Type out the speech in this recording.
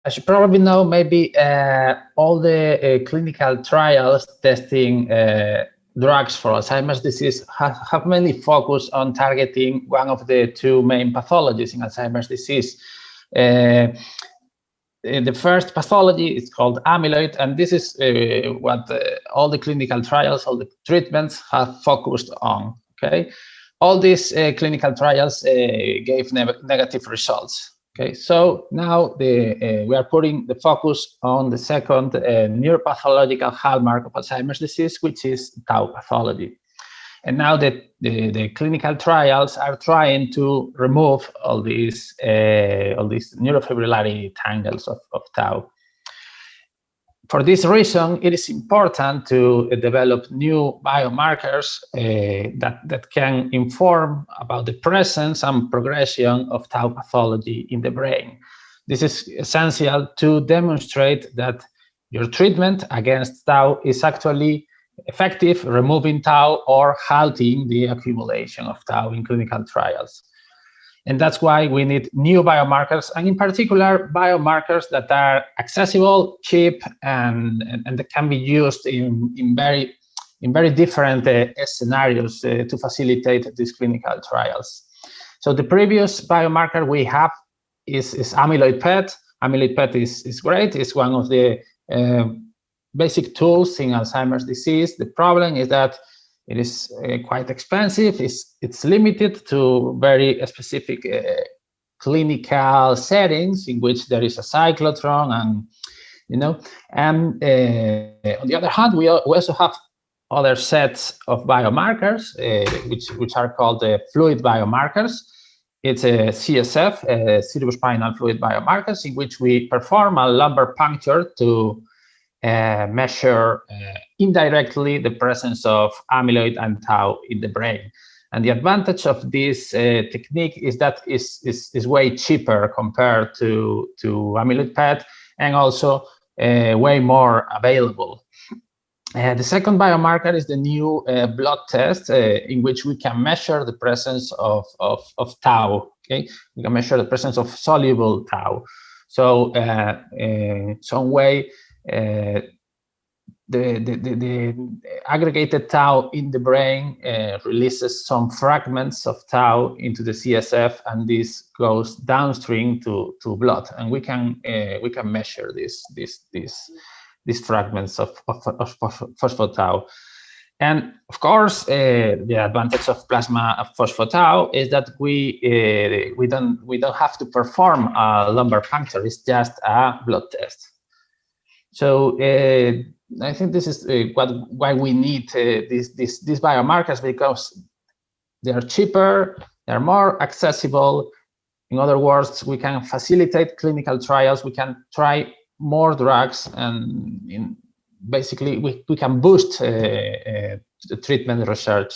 as you probably know, maybe all the clinical trials testing drugs for Alzheimer's disease have mainly focused on targeting one of the two main pathologies in Alzheimer's disease. The first pathology is called amyloid, and this is what all the clinical trials, all the treatments have focused on. Okay, all these clinical trials gave negative results. Okay, so now we are putting the focus on the second neuropathological hallmark of Alzheimer's disease, which is tau pathology. And now the clinical trials are trying to remove all these neurofibrillary tangles of tau. For this reason, it is important to develop new biomarkers that can inform about the presence and progression of tau pathology in the brain. This is essential to demonstrate that your treatment against tau is actually effective, removing tau or halting the accumulation of tau in clinical trials. And that's why we need new biomarkers, and in particular, biomarkers that are accessible, cheap, and that can be used in very different scenarios to facilitate these clinical trials. So the previous biomarker we have is amyloid PET. Amyloid PET is great. It's one of the basic tools in Alzheimer's disease. The problem is that it is quite expensive. It's limited to very specific clinical settings in which there is a cyclotron, and on the other hand, we also have other sets of biomarkers which are called fluid biomarkers. It's a CSF, cerebrospinal fluid biomarkers, in which we perform a lumbar puncture to measure indirectly the presence of amyloid and tau in the brain. And the advantage of this technique is that is way cheaper compared to amyloid PET, and also way more available. The second biomarker is the new blood test, in which we can measure the presence of tau. Okay, we can measure the presence of soluble tau. So in some way, the aggregated tau in the brain releases some fragments of tau into the CSF, and this goes downstream to blood, and we can measure these fragments of phospho-tau. And of course, the advantage of plasma phospho-tau is that we don't have to perform a lumbar puncture. It's just a blood test. So I think this is why we need these biomarkers, because they are cheaper, they are more accessible. In other words, we can facilitate clinical trials, we can try more drugs, and basically we can boost the treatment research.